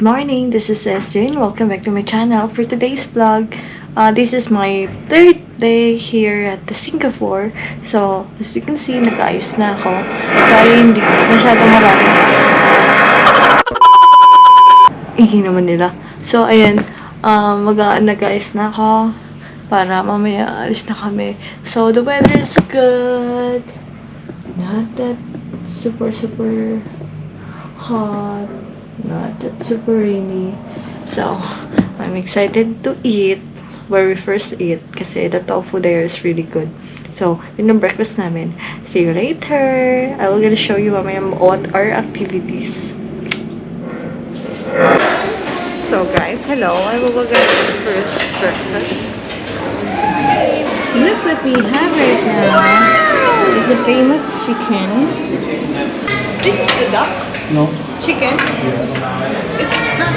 Good morning, this is SJ and welcome back to my channel. For today's vlog, this is my third day here at the Singapore. So, as you can see, nakaayos na ako. Sorry, hindi masyadong marami. Ingay naman nila. So, ayan, nag-aayos na ako para mamaya alis na kami. So, the weather is good. Not that super hot. Not that super rainy. So, I'm excited to eat where we first ate kasi the tofu there is really good. So, yun ang breakfast namin. See you later! I will gonna show you mamaya what our activities. So guys, hello. I will go get the first breakfast. Look what we have right now. It's a famous chicken. This is the duck? No. Chicken? Yeah. It's not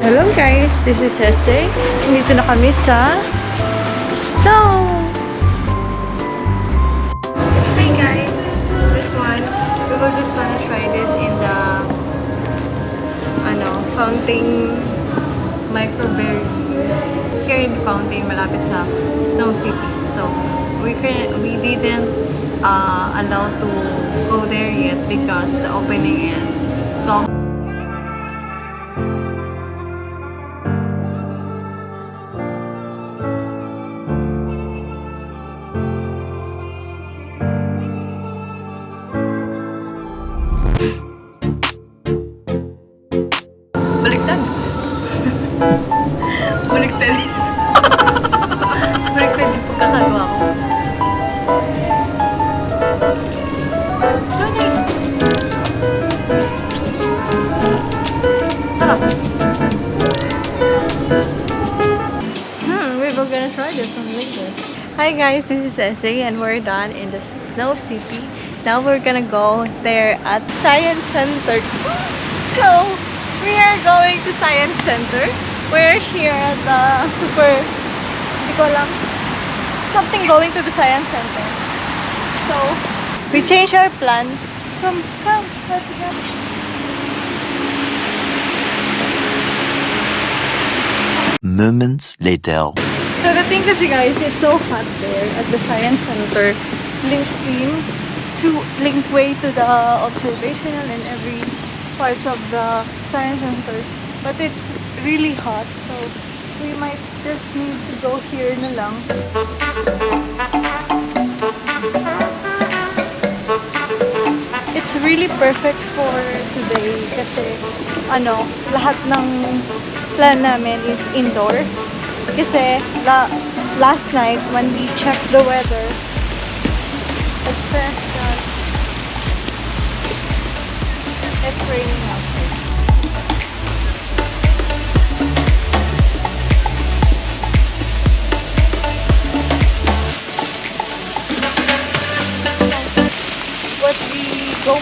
Hello guys, this is SJ. Dito na kami sa snow. Hey guys, this one, we will just wanna try this in the fountain microberry. Here in the fountain, malapit sa Snow City. So we didn't allow to go there yet because the opening is 12. Baliktad. Baliktad yung pagkakagawa ko. So nice. Sarap. We're gonna try this one later. Hi guys, this is SJ and we're done in the Snow City. Now we're gonna go there at Science Center. So, we are going to Science Center. We're here at the hindi ko alam, something going to the Science Center. So, we changed our plan from let's go. Moments later. So, the thing kasi guys, it's so hot there at the Science Center. Link way to the observational and every parts of the Science Center. But it's really hot, so we might just need to go here na lang. It's really perfect for today kasi lahat ng plan namin is indoor. Kasi last night when we checked the weather, it says that it's raining outside.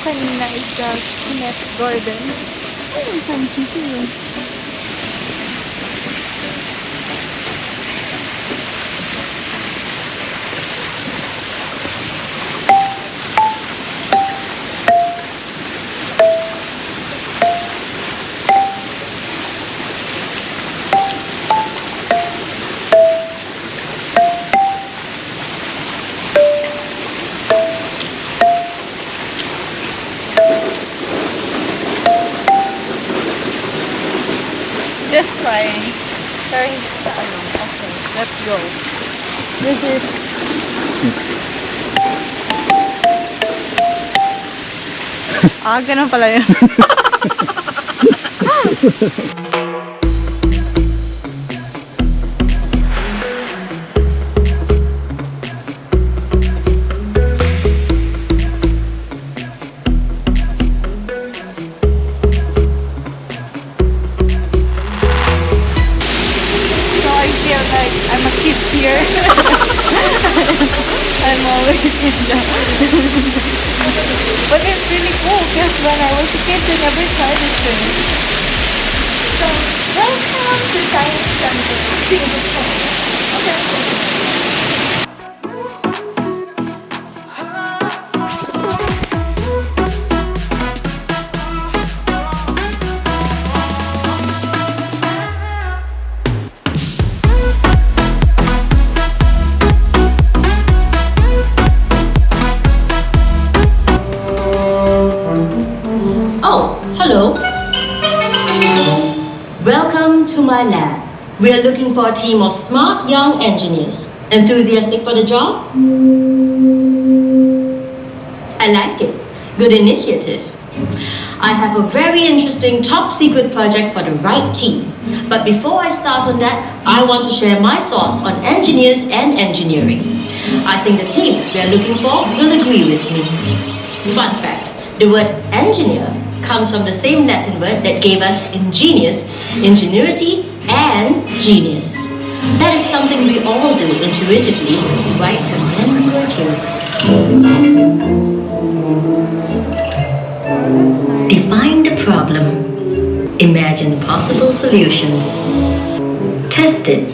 kanina is the Kinetic Garden. Oh, fancy too. Just trying. Trying sa ano. Okay, let's go. This is... ganun pala yun. I'm a kid here. I'm always in the... But it's really cool because when I was a kid, I never tried this thing. So, welcome to Science Center Singapore. Okay. Hello. Welcome to my lab. We are looking for a team of smart young engineers. Enthusiastic for the job? I like it. Good initiative. I have a very interesting top secret project for the right team. But before I start on that, I want to share my thoughts on engineers and engineering. I think the teams we are looking for will agree with me. Fun fact, the word engineer comes from the same Latin word that gave us ingenious, ingenuity, and genius. That is something we all do intuitively right from when we were kids. Define the problem. Imagine possible solutions. Test it.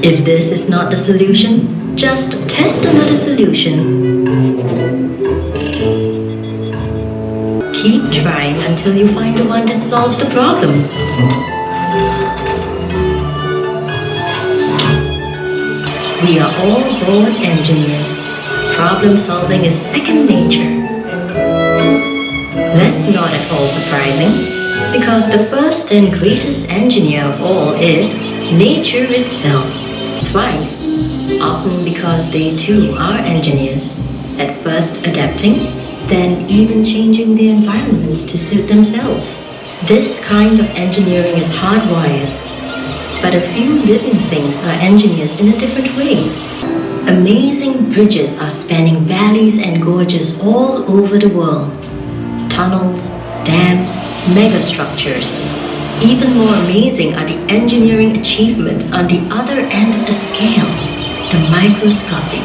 If this is not the solution, just test another solution. Keep trying until you find the one that solves the problem. We are all born engineers. Problem solving is second nature. That's not at all surprising, because the first and greatest engineer of all is nature itself. That's why, often because they too are engineers, at first adapting, then even changing their environments to suit themselves. This kind of engineering is hardwired, but a few living things are engineers in a different way. Amazing bridges are spanning valleys and gorges all over the world. Tunnels, dams, megastructures. Even more amazing are the engineering achievements on the other end of the scale, the microscopic.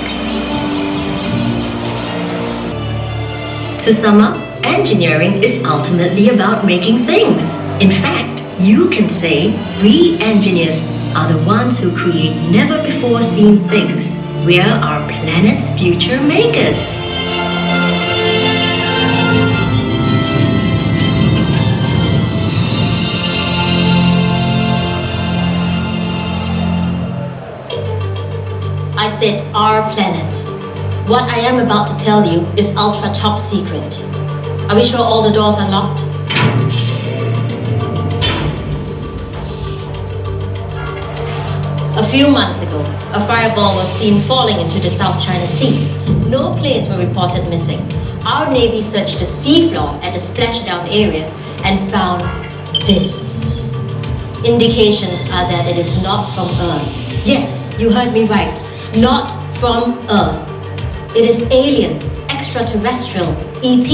To sum up, engineering is ultimately about making things. In fact, you can say we engineers are the ones who create never-before-seen things. We are our planet's future makers. I said our planet. What I am about to tell you is ultra top secret. Are we sure all the doors are locked? A few months ago, a fireball was seen falling into the South China Sea. No planes were reported missing. Our Navy searched the seafloor at the splashdown area and found this. Indications are that it is not from Earth. Yes, you heard me right. Not from Earth. It is alien, extraterrestrial, ET.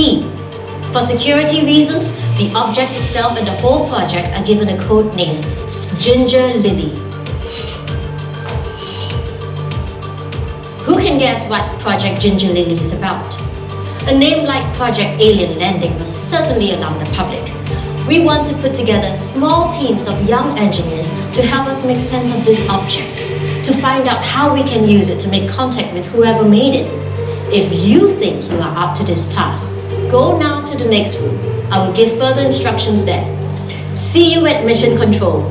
For security reasons, the object itself and the whole project are given a code name, Ginger Lily. Who can guess what Project Ginger Lily is about? A name like Project Alien Landing will certainly alarm the public. We want to put together small teams of young engineers to help us make sense of this object, to find out how we can use it to make contact with whoever made it. If you think you are up to this task, go now to the next room. I will give further instructions there. See you at Mission Control.